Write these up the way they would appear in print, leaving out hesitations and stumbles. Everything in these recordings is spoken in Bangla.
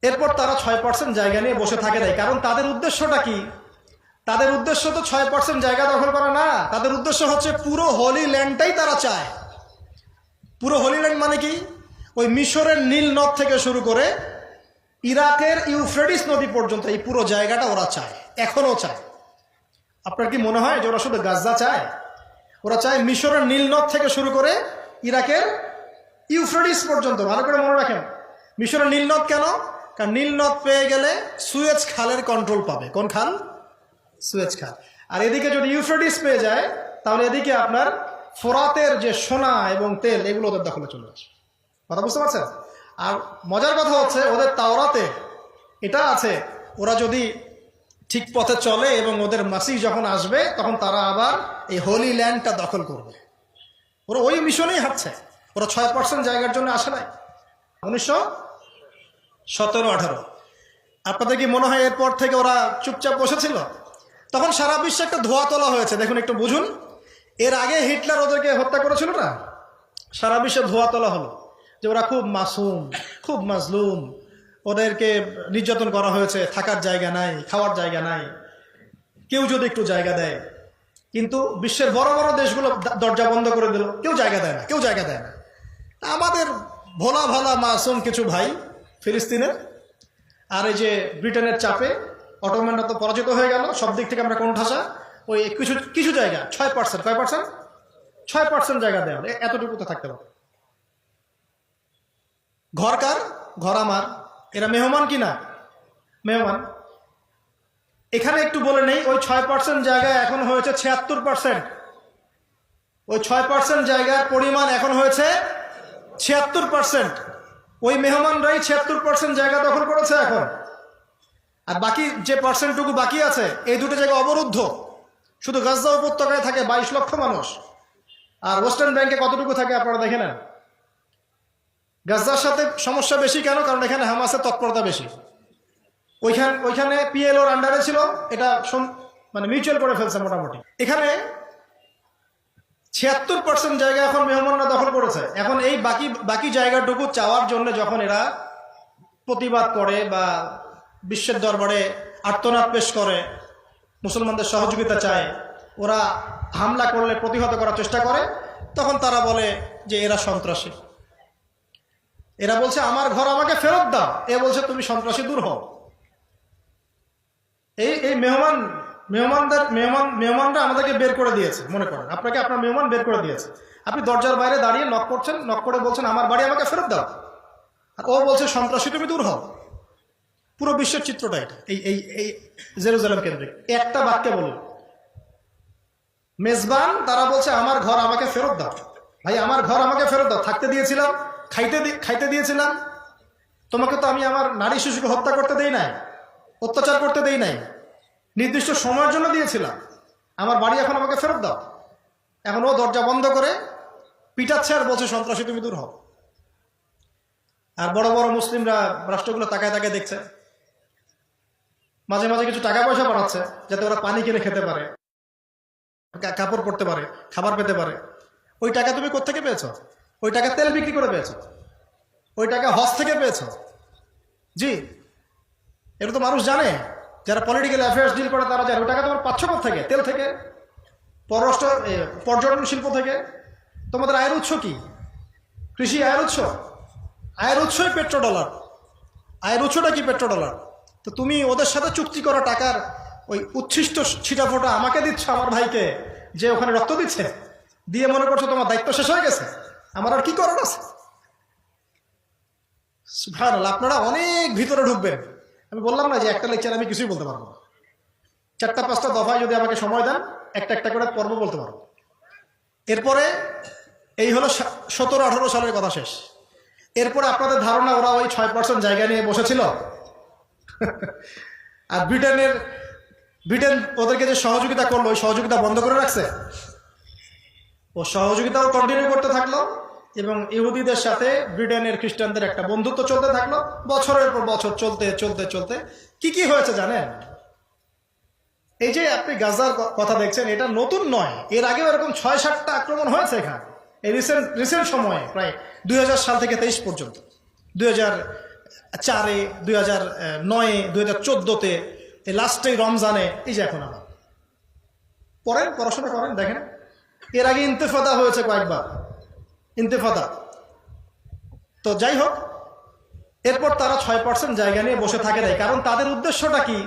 এরপর তারা 6% জায়গা নিয়ে বসে থাকে নাই। কারণ তাদের উদ্দেশ্যটা কি? তাদের উদ্দেশ্য তো 6% জায়গা দখল করা না, তাদের উদ্দেশ্য হচ্ছে পুরো হোলি ল্যান্ডটাই তারা চায়। পুরো হোলি ল্যান্ড মানে কি? ওই মিশরের নীল নদ থেকে শুরু করে ইরাকের ইউফ্রেটিস নদী পর্যন্ত এই পুরো জায়গাটা ওরা চায়, এখনো চায়। আপনার কি মনে হয় যে ওরা শুধু গাজা চায়? ওরা চায় মিশরের নীল নদ থেকে শুরু করে ইরাকের ইউফ্রেটিস পর্যন্ত। ভালো করে মনে রাখেন, মিশরের নীল নদ কেন? কারণ নীল নদ পেয়ে গেলে সুয়েজ খালের কন্ট্রোল পাবে। কোন খাল? সুয়েজ খাল। আর এদিকে যদি ইউফ্রেটিস পেয়ে যায় তাহলে এদিকে আপনার ফোরাতের যে সোনা এবং তেল এগুলো ওদের দখলে চলে আসে। কথা বুঝতে পারছেন? আর মজার কথা হচ্ছে ওদের তাওরাতে এটা আছে, ওরা যদি ঠিক পথে চলে এবং ওদের মাসিহ যখন আসবে তখন তারা আবার এই হোলি ল্যান্ডটা দখল করবে। ওরা ওই মিশনেই হাঁটছে। ওরা 6% জায়গার জন্য আসে নাই। 1917-18 আপনাদের কি মনে হয় এরপর থেকে ওরা চুপচাপ বসেছিল? তখন সারা বিশ্বে একটা ধোয়া তোলা হয়েছে। দেখুন, একটু বুঝুন। এর আগে হিটলার ওদেরকে হত্যা করেছিল না, সারা বিশ্বে ধোয়া তোলা হলো যে ওরা খুব মাসুম, খুব মাজলুম, ওদেরকে নির্যাতন করা হয়েছে, থাকার জায়গা নাই, খাওয়ার জায়গা নাই, কেউ যদি একটু জায়গা দেয়। কিন্তু বিশ্বের বড় বড় দেশগুলো দরজা বন্ধ করে দিল, কেউ জায়গা দেয় না, কেউ জায়গা দেয় না। আমাদের ভোলা ভালা মাসুম কিছু ভাই ফিলিস্তিনের আর এই যে ব্রিটেনের চাপে অটোম্যানরা তো পরাজিত হয়ে গেল, সব দিক থেকে আমরা কোণঠাসা। ওই কিছু কিছু জায়গা 6%, কয় পার্সেন্ট? 6% জায়গা দেওয়া, এতটুকু তো থাকতে পারে। ঘর কার? ঘর আমার। এরা মেহমান কি না? মেহমান। এখানে একটু বলে নেই, ওই 6% জায়গা এখন হয়েছে 76%। ওই 6% জায়গার পরিমাণ এখন হয়েছে 76%। ওই মেহমানরাই 76% জায়গা দখল করেছে এখন। আর বাকি যে পার্সেন্টটুকু বাকি আছে, এই দুটো জায়গা অবরুদ্ধ। শুধু গাজা উপত্যকায় থাকে 22 লক্ষ মানুষ। আর ওয়েস্টার্ন ব্যাংকে কতটুকু থাকে আপনারা দেখে নেন। গাজার সাথে সমস্যা বেশি কেন? কারণ এখানে হামাসের তৎপরতা বেশি। ওইখানে পিএলওর আন্ডারে ছিল, এটা মানে মিউচুয়াল করে ফেলছে মোটামুটি। এখানে 76% জায়গা এখন মেহমানরা দখল করেছে। এখন এই বাকি জায়গাটুকু চাওয়ার জন্য যখন এরা প্রতিবাদ করে বা বিশ্বের দরবারে আর্তনাদ পেশ করে, মুসলমানদের সহযোগিতা চায়, ওরা হামলা করলে প্রতিহত করার চেষ্টা করে, তখন তারা বলে যে এরা সন্ত্রাসী। এরা বলছে আমার ঘর আমাকে ফেরত দাও, এ বলছে তুমি সন্ত্রাসী, দূর হও। এই মেহমানরা আমাদেরকে বের করে দিয়েছে। মনে করেন আপনাকে আপনার মেহমান বের করে দিয়েছে, আপনি দরজার বাইরে দাঁড়িয়ে নক করছেন, নক করে বলছেন আমার বাড়ি আমাকে ফেরত দাও, আর ও বলছে সন্ত্রাসী, তুমি দূর হও। পুরো বিশ্বের চিত্রটা এটা। এই জেরুজালেম কেন্দ্রিক একটা বাক্যে বলুন, মেজবান তারা বলছে আমার ঘর আমাকে ফেরত দাও। ভাই, আমার ঘর আমাকে ফেরত দাও। থাকতে দিয়েছিলাম, খাইতে দিয়েছিলাম, তোমাকে তো আমি আমার নারী শিশুকে হত্যা করতে দেই নাই, অত্যাচার করতে দেই নাই, নির্দিষ্ট সময়ের জন্য দিয়েছিলাম। আমার বাড়ি এখন আমাকে ফেরত দাও। এখন ও দরজা বন্ধ করে পিটাচ্ছে আর বলছে সন্ত্রাসী, তুমি দূর হও। আর বড় বড় মুসলিমরা রাষ্ট্রগুলো তাকায় তাকায় দেখছে, মাঝে মাঝে কিছু টাকা পয়সা পাঠাচ্ছে যাতে ওরা পানি কিনে খেতে পারে, কাপড় পরতে পারে, খাবার পেতে পারে। ওই টাকা তুমি কোত্থেকে পেয়েছো? ওই টাকা তেল বিক্রি করে পেয়েছো, ওই টাকা হজ থেকে পেয়েছো। জি, এটা তো মানুষ জানে, যারা পলিটিক্যাল অ্যাফেয়ার্স ডিল করে তারা জানে। ওই টাকা তোমার পাচ্ছ থেকে? তেল থেকে, পর্যটন শিল্প থেকে। তোমাদের আয়ের উৎস কি? কৃষি আয়ের উৎস? আয়ের উৎসই পেট্রোডলার। আয়ের উৎসটা কি? পেট্রোডলার। তো তুমি ওদের সাথে চুক্তি করা টাকার ওই উচ্ছিষ্ট ছিটাফোটা আমাকে দিচ্ছ, আমার ভাইকে যে ওখানে রক্ত দিচ্ছে, দিয়ে মনে করছো তোমার দায়িত্ব শেষ হয়ে গেছে, আমার আর কি করার আছে? সুবহানাল্লাহ। আপনারা অনেক ভিতরে ঢুকবেন। আমি বললাম না যে একটা লেকচার আমি কিছুই বলতে পারবো না। 4-5টা দফায় যদি আমাকে সময় দেন একটা একটা করে পর্ব বলতে পারবো। এরপরে এই হলো 17-18 সালের কথা শেষ। এরপরে আপনাদের ধারণা ওরা ওই 6% জায়গা নিয়ে বসেছিল? আর ব্রিটেন ওদেরকে যে সহযোগিতা করলো, ওই সহযোগিতা বন্ধ করে রাখছে? ও সহযোগিতাও কন্টিনিউ করতে থাকলো এবং ইহুদিদের সাথে ব্রিটেনের খ্রিস্টানদের একটা বন্ধুত্ব চলতে থাকলো। বছরের পর বছর চলতে চলতে চলতে কি কি হয়েছে জানেন? এই যে আপনি গাজার কথা দেখছেন, এটা নতুন নয়। এর আগেও এরকম 6-7টা আক্রমণ হয়েছে এখানে এই রিসেন্ট সময়ে, প্রায় 2000 সাল থেকে 23 পর্যন্ত, 2004-এ, 2009-এ, 2014-তে, এই লাস্টে রমজানে, এই যে এখন আবার পড়েন, পড়াশোনা করেন, দেখেন এর আগে ইন্তেফাদা হয়েছে কয়েকবার, ইন্তেফাদা। তো যাই হোক, এরপর তারা 6% জায়গা নিয়ে বসে থাকে নাই। কারণ তাদের উদ্দেশ্যটা কি?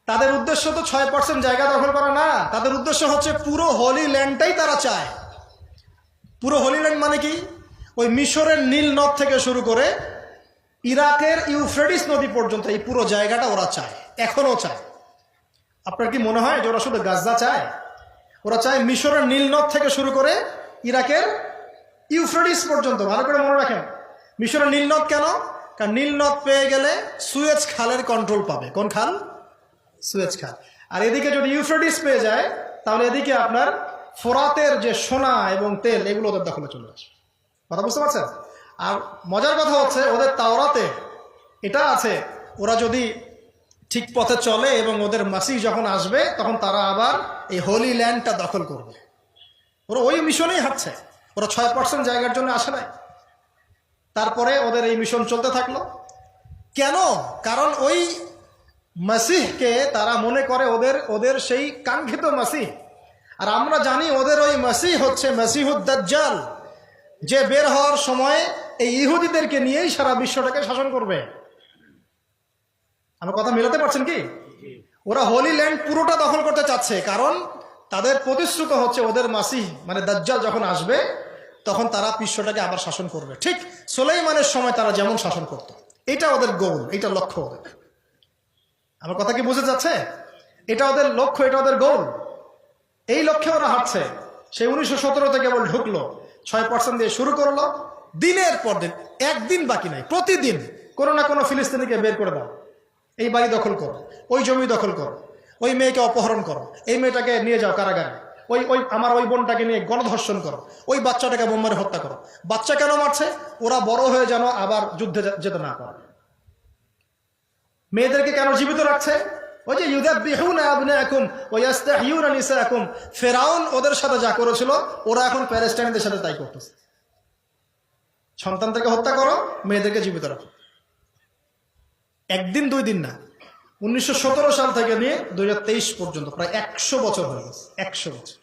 তাদের উদ্দেশ্য তো 6% জায়গা দখল করা না, তাদের উদ্দেশ্য হচ্ছে পুরো হোলি ল্যান্ডটাই তারা চায়। পুরো হোলি ল্যান্ড মানে কি? ওই মিশরের নীল নদ থেকে শুরু করে ইরাকের ইউফ্রেটিস নদী পর্যন্ত এই পুরো জায়গাটা ওরা চায়, এখনো চায়। আপনার কি মনে হয় যে ওরা শুধু গাজা চায়? ওরা চায় মিশরের নীল নদ থেকে শুরু করে ইরাকের ইউফ্রেটিস পর্যন্ত। ভালো করে মনে রাখেন, মিশরের নীল নদ কেন? কারণ নীল নদ পেয়ে গেলে সুয়েজ খালের কন্ট্রোল পাবে। কোন খাল? সুয়েজ খাল। আর এদিকে যদি ইউফ্রেটিস পেয়ে যায়, তাহলে এদিকে আপনার ফোরাতের যে সোনা এবং তেল, এগুলো ওদের দখলে চলে আসবে। কথা বুঝতে পারছেন? আর মজার কথা হচ্ছে, ওদের তাওরাতে এটা আছে, ওরা যদি ঠিক পথে চলে এবং ওদের মাসিহ যখন আসবে, তখন তারা আবার এই হোলি ল্যান্ডটা দখল করবে। ওরা ওই মিশনেই হাঁটছে, ওরা 6% জায়গার জন্য আসে নাই। তারপরে ওদের এই মিশন চলতে থাকলো। কেন? কারণ ওই মাসিহকে তারা মনে করে ওদের সেই কাঙ্ক্ষিত মাসিহ। আর আমরা জানি ওদের ওই মাসিহ হচ্ছে মাসিহুদ দাজ্জাল, যে বের হওয়ার সময় এই ইহুদিদেরকে নিয়েই সারা বিশ্বটাকে শাসন করবে। আমার কথা মেলাতে পারছেন কি? ওরা হোলি ল্যান্ড পুরোটা দখল করতে চাচ্ছে, কারণ তাদের প্রতিশ্রুত হচ্ছে ওদের মাসিহ মানে দাজ্জাল যখন আসবে, তখন তারা বিশ্বটাকে আবার শাসন করবে, ঠিক সুলাইমানের সময় তারা যেমন শাসন করত। এটা ওদের গোল, এটা লক্ষ্য ওদের। আমার কথা কি বুঝে যাচ্ছে? এটা ওদের লক্ষ্য, এটা ওদের গোল। এই লক্ষ্যে ওরা হাঁটছে। সেই 1917 কেবল ঢুকলো, 6% দিয়ে শুরু করলো। দিনের পর দিন, একদিন বাকি নাই, প্রতিদিন কোনো না কোনো ফিলিস্তিনিকে বের করে দাও, এই বাড়ি দখল করো, ওই জমি দখল করো, ওই মেয়েকে অপহরণ করো, এই মেয়েটাকে নিয়ে যাও কারাগারে, আমার ওই বোনটাকে নিয়ে গণধর্ষণ করো, ওই বাচ্চাটাকে বোম মারে হত্যা করো। বাচ্চা কেন মারছে? ওরা বড় হয়ে যেন আবার যুদ্ধে যেতে না পারে। মেয়েদেরকে কেন জীবিত রাখছে? ওই যে ইউযাব্বিহুনা আবনাআকুম ওয়া ইস্তাহয়ুনা নিসাআকুম, ফেরাউন ওদের সাথে যা করেছিল, ওরা এখন প্যালেস্টাইনদের সাথে তাই করতেছে। সন্তানদেরকে হত্যা করো, মেয়েদেরকে জীবিত রাখো। একদিন দুই দিন না, 1917 সাল থেকে নিয়ে 2023 পর্যন্ত প্রায় 100 বছর হয়ে গেছে, 100 বছর।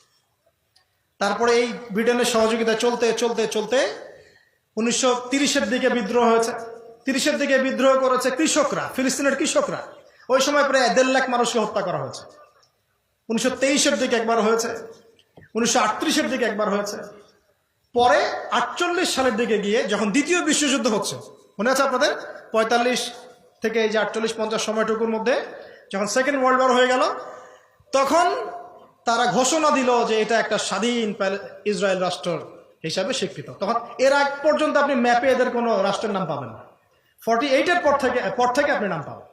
তারপরে এই ব্রিটেনের সহযোগিতা চলতে চলতে চলতে 1930-এর দিকে বিদ্রোহ হয়েছে। 30-এর দিকে বিদ্রোহ করেছে কৃষকরা, ফিলিস্তিনের কৃষকরা। ওই সময় প্রায় 1.5 লাখ মানুষকে হত্যা করা হয়েছে। 1923-এর দিকে একবার হয়েছে, 1938-এর দিকে একবার হয়েছে। পরে 48 সালের দিকে গিয়ে যখন দ্বিতীয় বিশ্বযুদ্ধ হচ্ছে, মনে আছে আপনাদের? 45 থেকে এই যে 48-50 সময়টুকুর মধ্যে যখন সেকেন্ড ওয়ার্ল্ড ওয়ার হয়ে গেল, তখন তারা ঘোষণা দিল যে এটা একটা স্বাধীন ইসরায়েল রাষ্ট্র হিসাবে স্বীকৃত। তখন এর আগ পর্যন্ত আপনি ম্যাপে এদের কোনো রাষ্ট্রের নাম পাবেন না। 48-এর পর থেকে আপনি নাম পাবেন।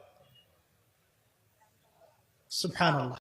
সুবহানাল্লাহ।